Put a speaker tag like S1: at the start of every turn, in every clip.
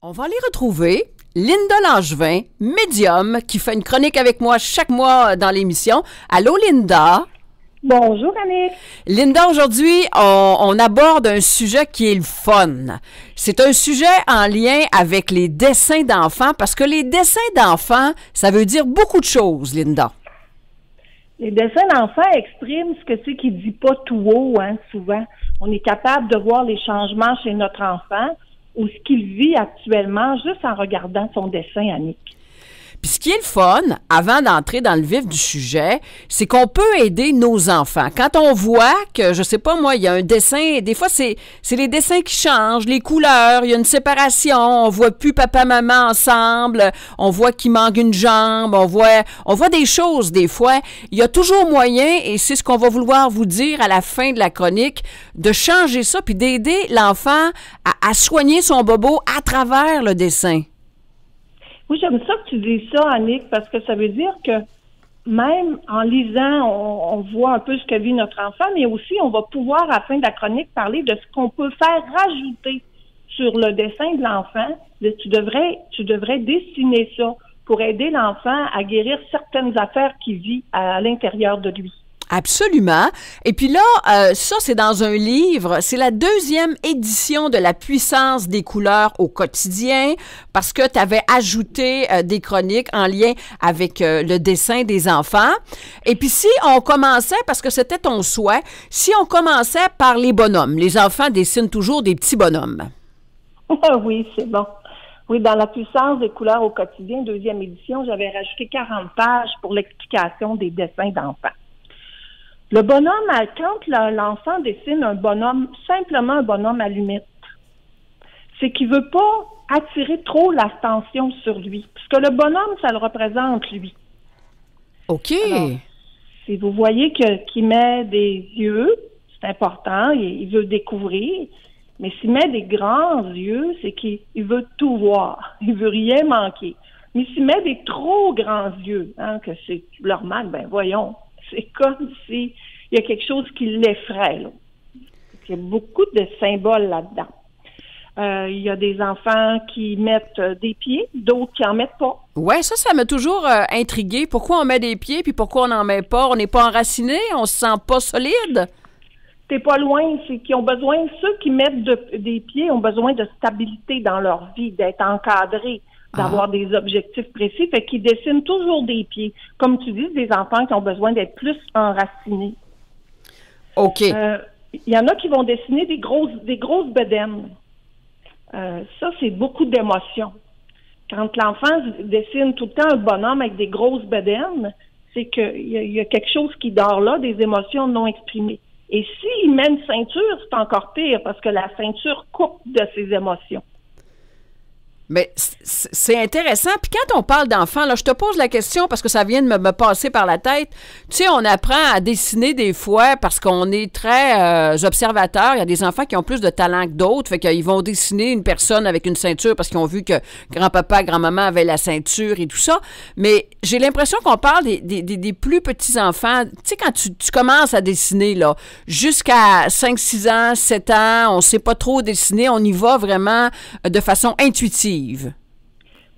S1: On va aller retrouver Linda Langevin, médium, qui fait une chronique avec moi chaque mois dans l'émission. Allô, Linda?
S2: Bonjour, Annick.
S1: Linda, aujourd'hui, on aborde un sujet qui est le fun. C'est un sujet en lien avec les dessins d'enfants, parce que les dessins d'enfants, ça veut dire beaucoup de choses, Linda.
S2: Les dessins d'enfants expriment ce que c'est qu'il dit pas tout haut, souvent. On est capable de voir les changements chez notre enfant ou ce qu'il vit actuellement juste en regardant son dessin, Annick.
S1: Puis ce qui est le fun, avant d'entrer dans le vif du sujet, c'est qu'on peut aider nos enfants. Quand on voit que, je sais pas moi, il y a un dessin, des fois c'est les dessins qui changent, les couleurs, il y a une séparation, on voit plus papa-maman ensemble, on voit qu'il manque une jambe, on voit des choses des fois. Il y a toujours moyen, et c'est ce qu'on va vouloir vous dire à la fin de la chronique, de changer ça, puis d'aider l'enfant à soigner son bobo à travers le dessin.
S2: Oui, j'aime ça que tu dis ça, Annick, parce que ça veut dire que même en lisant, on voit un peu ce que vit notre enfant, mais aussi on va pouvoir, à la fin de la chronique, parler de ce qu'on peut faire rajouter sur le dessin de l'enfant. Tu devrais dessiner ça pour aider l'enfant à guérir certaines affaires qu'il vit à l'intérieur de lui.
S1: Absolument. Et puis là, ça, c'est dans un livre. C'est la 2e édition de La puissance des couleurs au quotidien parce que tu avais ajouté des chroniques en lien avec le dessin des enfants. Et puis si on commençait, parce que c'était ton souhait, si on commençait par les bonhommes, les enfants dessinent toujours des petits bonhommes.
S2: Oui, c'est bon. Oui, dans La puissance des couleurs au quotidien, 2e édition, j'avais rajouté 40 pages pour l'explication des dessins d'enfants. Le bonhomme, quand l'enfant dessine un bonhomme, simplement un bonhomme allumette, c'est qu'il veut pas attirer trop l'attention sur lui. Parce que le bonhomme, ça le représente, lui.
S1: OK.
S2: Alors, si vous voyez qu'il met des yeux, c'est important, il veut découvrir, mais s'il met des grands yeux, c'est qu'il veut tout voir, il veut rien manquer. Mais s'il met des trop grands yeux, que c'est normal, ben voyons, c'est comme si il y a quelque chose qui l'effraie. Là. Il y a beaucoup de symboles là-dedans. Il y a des enfants qui mettent des pieds, d'autres qui en mettent pas.
S1: Oui, ça m'a toujours intrigué. Pourquoi on met des pieds, puis pourquoi on n'en met pas? On n'est pas enraciné? On se sent pas solide?
S2: T'es pas loin. C'est qu'ils ont besoin, ceux qui mettent des pieds ont besoin de stabilité dans leur vie, d'être encadrés, d'avoir des objectifs précis, fait qu'ils dessinent toujours des pieds. Comme tu dis, des enfants qui ont besoin d'être plus enracinés.
S1: OK.
S2: Il y en a qui vont dessiner des grosses bedaines. Ça, c'est beaucoup d'émotions. Quand l'enfant dessine tout le temps un bonhomme avec des grosses bedaines, c'est qu'il y a quelque chose qui dort là, des émotions non exprimées. Et s'il met une ceinture, c'est encore pire, parce que la ceinture coupe de ses émotions.
S1: Mais c'est intéressant. Puis quand on parle d'enfants, là, je te pose la question parce que ça vient de me passer par la tête. Tu sais, on apprend à dessiner des fois parce qu'on est très observateurs. Il y a des enfants qui ont plus de talent que d'autres. Fait qu'ils vont dessiner une personne avec une ceinture parce qu'ils ont vu que grand-papa, grand-maman avaient la ceinture et tout ça. Mais j'ai l'impression qu'on parle des plus petits enfants. Tu sais, quand tu commences à dessiner, là, jusqu'à 5, 6 ans, 7 ans, on sait pas trop dessiner. On y va vraiment de façon intuitive.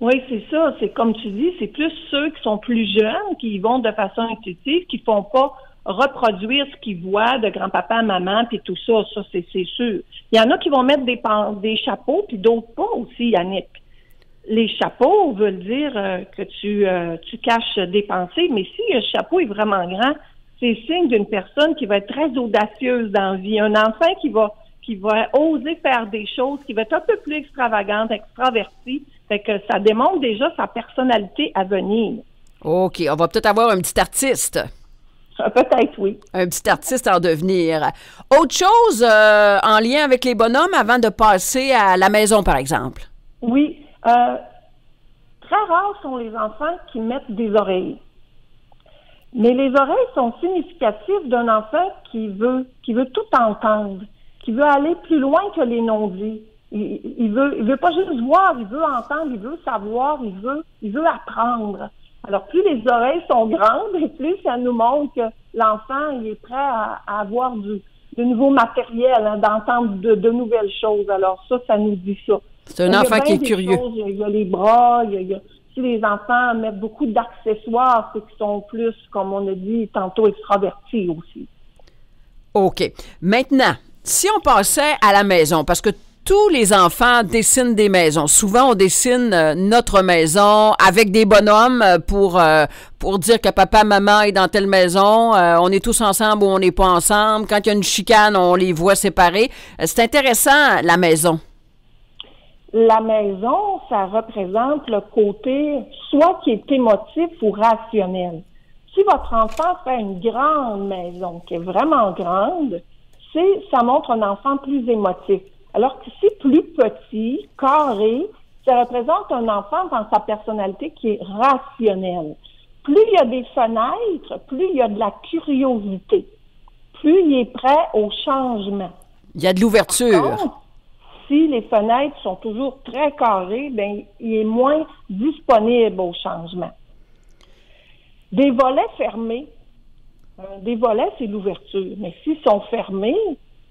S2: Oui, c'est ça. C'est comme tu dis, c'est plus ceux qui sont plus jeunes qui y vont de façon intuitive, qui font pas reproduire ce qu'ils voient de grand-papa, maman, puis tout ça. Ça, c'est sûr. Il y en a qui vont mettre des chapeaux, puis d'autres pas aussi, Yannick. Les chapeaux veulent dire que tu caches des pensées, mais si le chapeau est vraiment grand, c'est signe d'une personne qui va être très audacieuse dans la vie. Un enfant qui va oser faire des choses, qui va être un peu plus extravagante, extravertie. Fait que ça démontre déjà sa personnalité à venir.
S1: OK. On va peut-être avoir un petit artiste.
S2: Peut-être, oui.
S1: Un petit artiste en devenir. Autre chose en lien avec les bonhommes avant de passer à la maison, par exemple?
S2: Oui. Très rares sont les enfants qui mettent des oreilles. Mais les oreilles sont significatives d'un enfant qui veut tout entendre, qui veut aller plus loin que les non-dits. Il veut pas juste voir, il veut entendre, il veut savoir, il veut apprendre. Alors, plus les oreilles sont grandes, et plus ça nous montre que l'enfant il est prêt à avoir du nouveau matériel, d'entendre de nouvelles choses. Alors ça nous dit ça.
S1: C'est un enfant qui est curieux.
S2: Il y a les bras, si les enfants mettent beaucoup d'accessoires, c'est qu'ils sont plus, comme on a dit tantôt, extravertis aussi.
S1: OK. Maintenant, si on passait à la maison, parce que tous les enfants dessinent des maisons. Souvent, on dessine notre maison avec des bonhommes pour dire que papa, maman est dans telle maison. On est tous ensemble ou on n'est pas ensemble. Quand il y a une chicane, on les voit séparés. C'est intéressant, la maison.
S2: La maison, ça représente le côté soit qui est émotif ou rationnel. Si votre enfant fait une grande maison qui est vraiment grande, ça montre un enfant plus émotif. Alors que si plus petit, carré, ça représente un enfant dans sa personnalité qui est rationnelle. Plus il y a des fenêtres, plus il y a de la curiosité. Plus il est prêt au changement.
S1: Il y a de l'ouverture.
S2: Par contre, si les fenêtres sont toujours très carrées, ben il est moins disponible au changement. Des volets fermés. Des volets, c'est l'ouverture. Mais s'ils sont fermés,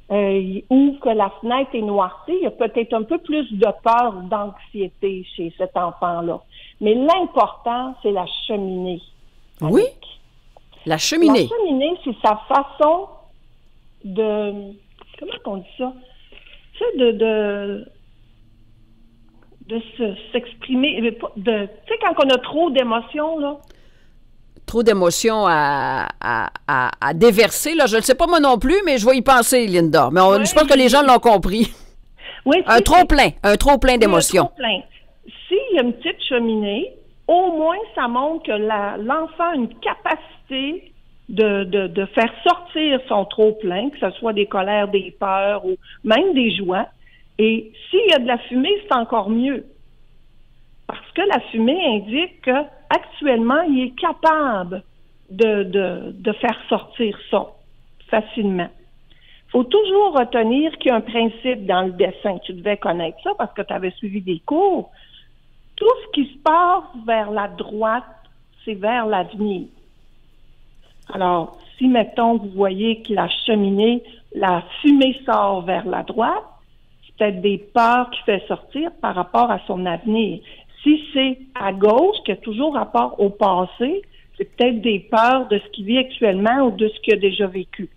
S2: ou que la fenêtre est noircie, il y a peut-être un peu plus de peur, d'anxiété chez cet enfant-là. Mais l'important, c'est la cheminée.
S1: Oui, la cheminée.
S2: La cheminée, c'est sa façon de... Comment on dit ça? C'est de s'exprimer. Tu sais, quand on a trop d'émotions, là,
S1: trop d'émotions à déverser. Là. Je ne le sais pas moi non plus, mais je vais y penser, Linda. Mais je pense que les gens l'ont compris.
S2: Oui,
S1: un trop-plein d'émotions.
S2: S'il y a une petite cheminée, au moins, ça montre que l'enfant a une capacité de faire sortir son trop-plein, que ce soit des colères, des peurs ou même des joies. Et s'il y a de la fumée, c'est encore mieux. Parce que la fumée indique qu'actuellement, il est capable de faire sortir ça facilement. Il faut toujours retenir qu'il y a un principe dans le dessin. Tu devais connaître ça parce que tu avais suivi des cours. Tout ce qui se passe vers la droite, c'est vers l'avenir. Alors, si, mettons, vous voyez que la cheminée, la fumée sort vers la droite, c'est peut-être des peurs qu'il fait sortir par rapport à son avenir. Si c'est à gauche, qui a toujours rapport au passé, c'est peut-être des peurs de ce qu'il vit actuellement ou de ce qu'il a déjà vécu.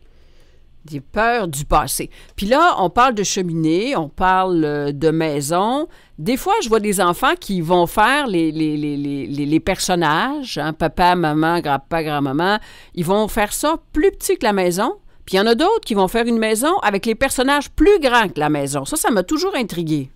S1: Des peurs du passé. Puis là, on parle de cheminée, on parle de maison. Des fois, je vois des enfants qui vont faire les personnages, hein, papa, maman, grand-papa, grand-maman. Ils vont faire ça plus petit que la maison. Puis il y en a d'autres qui vont faire une maison avec les personnages plus grands que la maison. Ça m'a toujours intriguée.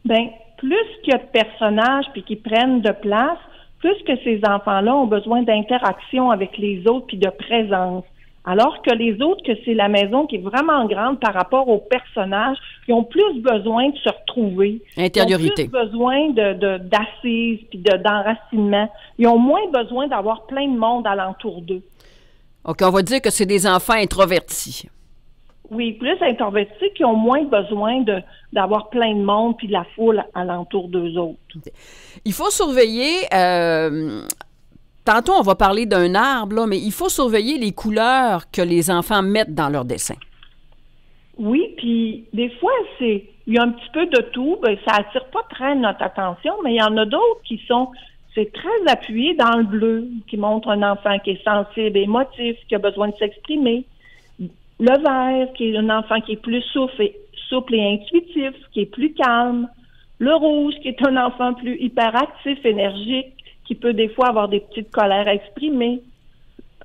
S2: Bien, plus qu'il y a de personnages puis qui prennent de place, plus que ces enfants-là ont besoin d'interaction avec les autres puis de présence. Alors que les autres, que c'est la maison qui est vraiment grande par rapport aux personnages, ils ont plus besoin de se retrouver.
S1: Intériorité.
S2: Ils ont plus besoin d'assises puis d'enracinement. Ils ont moins besoin d'avoir plein de monde alentour d'eux.
S1: OK, on va dire que c'est des enfants introvertis.
S2: Oui, plus introvertis qui ont moins besoin d'avoir plein de monde puis de la foule alentour d'eux autres.
S1: Il faut surveiller... Tantôt, on va parler d'un arbre, là, mais il faut surveiller les couleurs que les enfants mettent dans leur dessin.
S2: Oui, puis des fois, il y a un petit peu de tout. Ben, ça attire pas très notre attention, mais il y en a d'autres c'est très appuyé dans le bleu, qui montre un enfant qui est sensible, émotif, qui a besoin de s'exprimer. Le vert, qui est un enfant qui est plus souple et intuitif, qui est plus calme. Le rouge, qui est un enfant plus hyperactif, énergique, qui peut des fois avoir des petites colères à exprimer.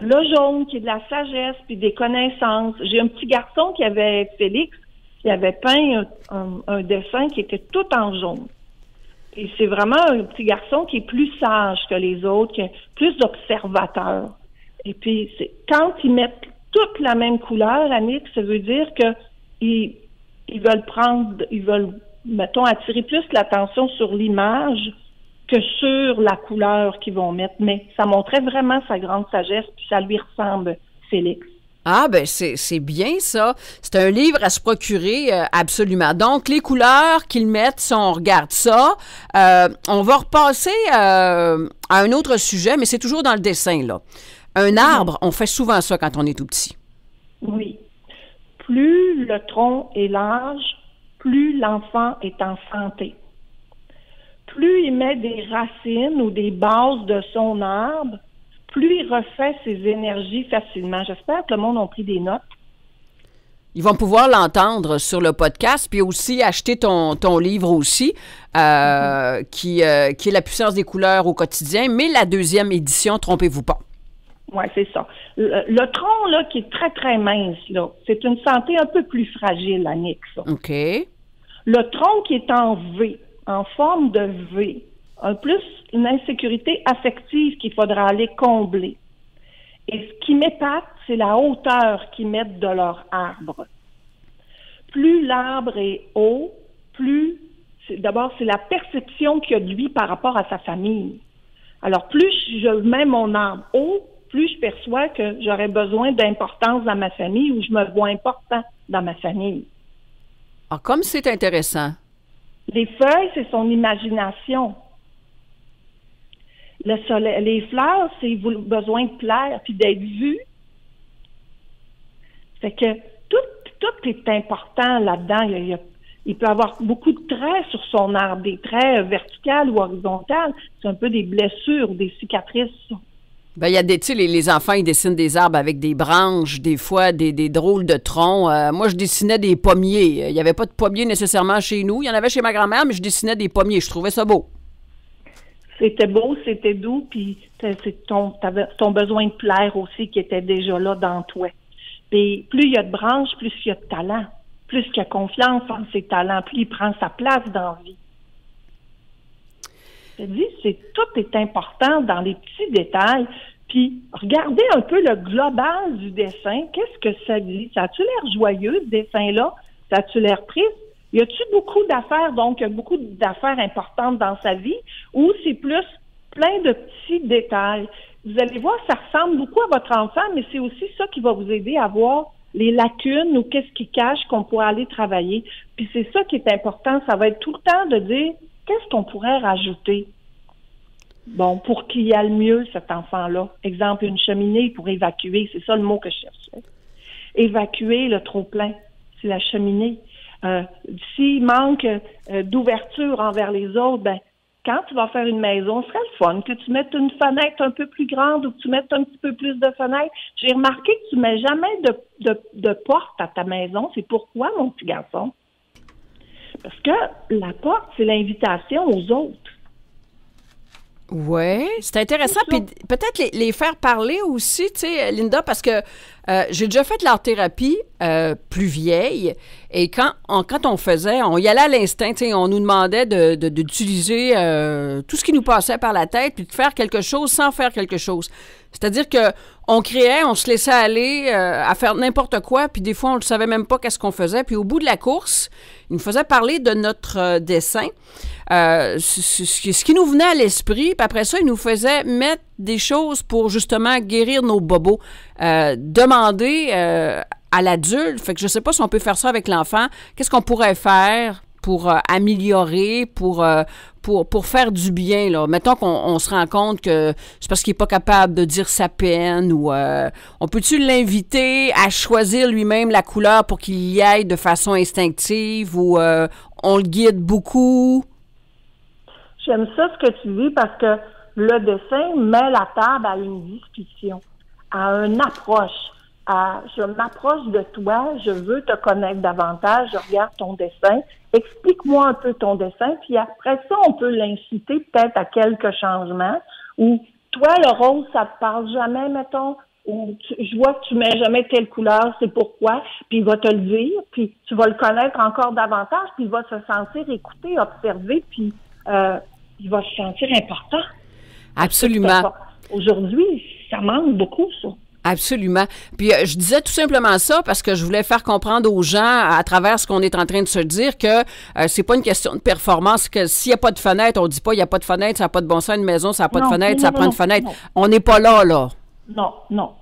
S2: Le jaune, qui est de la sagesse puis des connaissances. J'ai un petit garçon Félix, qui avait peint un dessin qui était tout en jaune. Et c'est vraiment un petit garçon qui est plus sage que les autres, qui est plus observateur. Et puis, quand ils mettent toute la même couleur, Annick, ça veut dire qu'ils veulent, mettons, attirer plus l'attention sur l'image que sur la couleur qu'ils vont mettre. Mais ça montrait vraiment sa grande sagesse, puis ça lui ressemble, Félix.
S1: Ah, ben c'est bien ça. C'est un livre à se procurer, absolument. Donc, les couleurs qu'ils mettent, si on regarde ça, on va repasser à un autre sujet, mais c'est toujours dans le dessin, là. Un arbre, on fait souvent ça quand on est tout petit.
S2: Oui. Plus le tronc est large, plus l'enfant est en santé. Plus il met des racines ou des bases de son arbre, plus il refait ses énergies facilement. J'espère que le monde a pris des notes.
S1: Ils vont pouvoir l'entendre sur le podcast, puis aussi acheter ton livre aussi, qui est La puissance des couleurs au quotidien, mais la 2e édition, trompez-vous pas.
S2: Oui, c'est ça. Le tronc, là, qui est très, très mince, là, c'est une santé un peu plus fragile, Annick, ça.
S1: OK.
S2: Le tronc qui est en V, en forme de V, en plus une insécurité affective qu'il faudra aller combler. Et ce qui m'épate, c'est la hauteur qu'ils mettent de leur arbre. Plus l'arbre est haut, d'abord, c'est la perception qu'il y a de lui par rapport à sa famille. Alors, plus je mets mon arbre haut, plus je perçois que j'aurais besoin d'importance dans ma famille ou je me vois important dans ma famille.
S1: Ah, comme c'est intéressant.
S2: Les feuilles, c'est son imagination. Le soleil, les fleurs, c'est besoin de plaire puis d'être vu. Fait que tout est important là-dedans. Il peut avoir beaucoup de traits sur son arbre, des traits verticales ou horizontales. C'est un peu des blessures, des cicatrices.
S1: Ben, il y a des, tu sais, les enfants, ils dessinent des arbres avec des branches, des fois des drôles de troncs. Moi, je dessinais des pommiers. Il n'y avait pas de pommiers nécessairement chez nous. Il y en avait chez ma grand-mère, mais je dessinais des pommiers. Je trouvais ça beau.
S2: C'était beau, c'était doux, puis c'est ton besoin de plaire aussi qui était déjà là dans toi. Puis plus il y a de branches, plus il y a de talent. Plus il y a confiance en ses talents, plus il prend sa place dans la vie. Je te dis, tout est important dans les petits détails. Puis, regardez un peu le global du dessin. Qu'est-ce que ça dit? Ça a-tu l'air joyeux, ce dessin-là? Ça a-tu l'air triste? Y a-tu beaucoup d'affaires, donc beaucoup d'affaires importantes dans sa vie? Ou c'est plus plein de petits détails? Vous allez voir, ça ressemble beaucoup à votre enfant, mais c'est aussi ça qui va vous aider à voir les lacunes ou qu'est-ce qui cache qu'on pourrait aller travailler. Puis c'est ça qui est important. Ça va être tout le temps de dire qu'est-ce qu'on pourrait rajouter? Bon, pour qu'il y ait le mieux, cet enfant-là. Exemple, une cheminée pour évacuer. C'est ça le mot que je cherchais. Évacuer le trop-plein. C'est la cheminée. S'il manque d'ouverture envers les autres, ben, quand tu vas faire une maison, ce serait le fun que tu mettes une fenêtre un peu plus grande ou que tu mettes un petit peu plus de fenêtres. J'ai remarqué que tu mets jamais de porte à ta maison. C'est pourquoi, mon petit garçon? Parce que la porte, c'est l'invitation aux autres.
S1: Oui, c'est intéressant. Puis peut-être les faire parler aussi, tu sais, Linda, parce que j'ai déjà fait de l'art-thérapie plus vieille. Et quand on faisait, on y allait à l'instinct, tu sais, on nous demandait d'utiliser tout ce qui nous passait par la tête puis de faire quelque chose sans faire quelque chose. C'est-à-dire que on créait, on se laissait aller à faire n'importe quoi, puis des fois, on ne savait même pas qu'est-ce qu'on faisait. Puis au bout de la course, il nous faisait parler de notre dessin, ce qui nous venait à l'esprit, puis après ça, il nous faisait mettre des choses pour justement guérir nos bobos. Demander à l'adulte, fait que je ne sais pas si on peut faire ça avec l'enfant, qu'est-ce qu'on pourrait faire pour améliorer, pour faire du bien, là. Mettons qu'on se rend compte que c'est parce qu'il n'est pas capable de dire sa peine ou on peut-tu l'inviter à choisir lui-même la couleur pour qu'il y aille de façon instinctive ou on le guide beaucoup?
S2: J'aime ça ce que tu dis parce que le dessin met la table à une discussion, à une approche. Je m'approche de toi, je veux te connaître davantage, je regarde ton dessin, explique-moi un peu ton dessin, puis après ça, on peut l'inciter peut-être à quelques changements, ou toi, le rose, ça te parle jamais, mettons, ou je vois que tu mets jamais telle couleur, c'est pourquoi, puis il va te le dire, puis tu vas le connaître encore davantage, puis il va se sentir écouté, observé, puis il va se sentir important.
S1: Absolument.
S2: Aujourd'hui, ça manque beaucoup, ça.
S1: Absolument. Puis je disais tout simplement ça parce que je voulais faire comprendre aux gens à travers ce qu'on est en train de se dire que c'est pas une question de performance, que s'il n'y a pas de fenêtre, on dit pas il n'y a pas de fenêtre, ça n'a pas de bon sens, une maison, ça n'a pas de fenêtre, ça prend une fenêtre. Non. On n'est pas là.
S2: Non.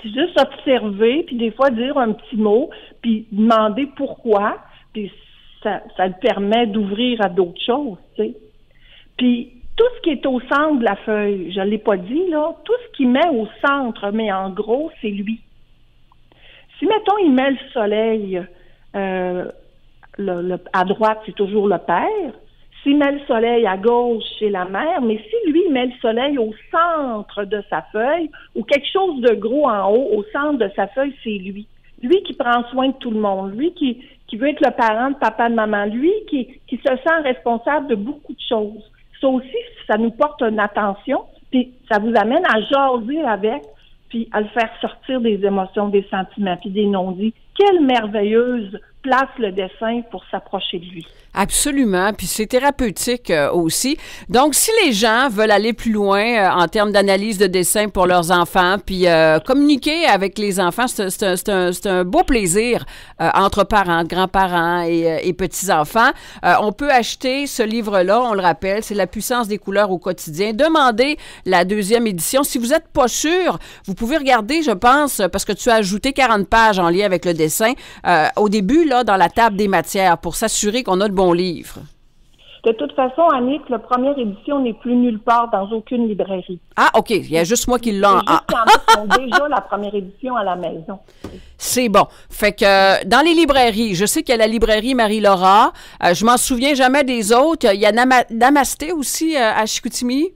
S2: C'est juste observer, puis des fois dire un petit mot, puis demander pourquoi, puis ça le permet d'ouvrir à d'autres choses, tu sais. Puis tout ce qui est au centre de la feuille, je ne l'ai pas dit, là, tout ce qu'il met au centre, mais en gros, c'est lui. Si, mettons, il met le soleil à droite, c'est toujours le père. S'il met le soleil à gauche, c'est la mère. Mais si lui, il met le soleil au centre de sa feuille ou quelque chose de gros en haut, au centre de sa feuille, c'est lui. Lui qui prend soin de tout le monde. Lui qui veut être le parent de papa, de maman. Lui qui se sent responsable de beaucoup de choses. Ça aussi, ça nous porte une attention. Puis ça vous amène à jaser avec, puis à le faire sortir des émotions, des sentiments, puis des non-dits. Quelle merveilleuse place le dessin pour s'approcher de lui.
S1: Absolument, puis c'est thérapeutique aussi. Donc, si les gens veulent aller plus loin en termes d'analyse de dessin pour leurs enfants, puis communiquer avec les enfants, c'est un beau plaisir entre parents, grands-parents et petits-enfants. On peut acheter ce livre-là, on le rappelle, c'est La puissance des couleurs au quotidien. Demandez la 2e édition. Si vous n'êtes pas sûr, vous pouvez regarder, je pense, parce que tu as ajouté 40 pages en lien avec le dessin, au début, là, dans la table des matières, pour s'assurer qu'on a de bons livres.
S2: De toute façon, Annick, la première édition n'est plus nulle part dans aucune librairie.
S1: Ah, OK. Il y a juste moi qui l'ai.
S2: Il y en a qui ont déjà la première édition à la maison.
S1: C'est bon. Fait que dans les librairies, je sais qu'il y a la librairie Marie-Laura. Je m'en souviens jamais des autres. Il y a Namasté aussi à Chicoutimi.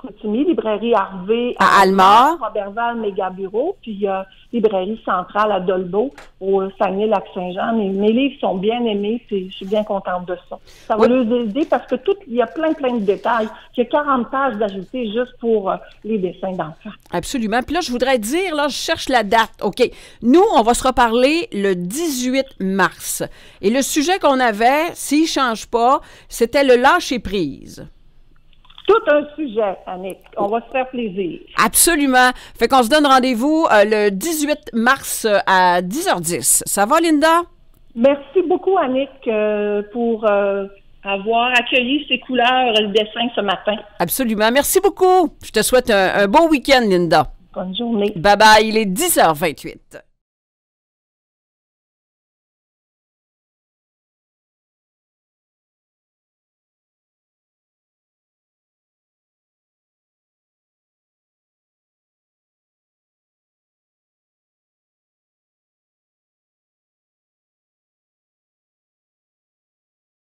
S2: Chicoutimi, librairie Harvey
S1: à Almar,
S2: Roberval, Mégabureau, puis il y a librairie centrale à Dolbeau, au Saguenay-Lac-Saint-Jean. Mes livres sont bien aimés, puis je suis bien contente de ça. Ça va leur aider parce que il y a plein de détails. Il y a 40 pages d'ajouter juste pour les dessins d'enfants.
S1: Absolument. Puis là, je voudrais dire, là, je cherche la date. OK. Nous, on va se reparler le 18 mars. Et le sujet qu'on avait, s'il ne change pas, c'était le lâcher-prise.
S2: Tout un sujet, Annick. On va se faire plaisir.
S1: Absolument. Fait qu'on se donne rendez-vous le 18 mars à 10h10. Ça va, Linda?
S2: Merci beaucoup, Annick, pour avoir accueilli ces couleurs, le dessin ce matin.
S1: Absolument. Merci beaucoup. Je te souhaite un bon week-end, Linda.
S2: Bonne journée.
S1: Bye-bye. Il est 10h28.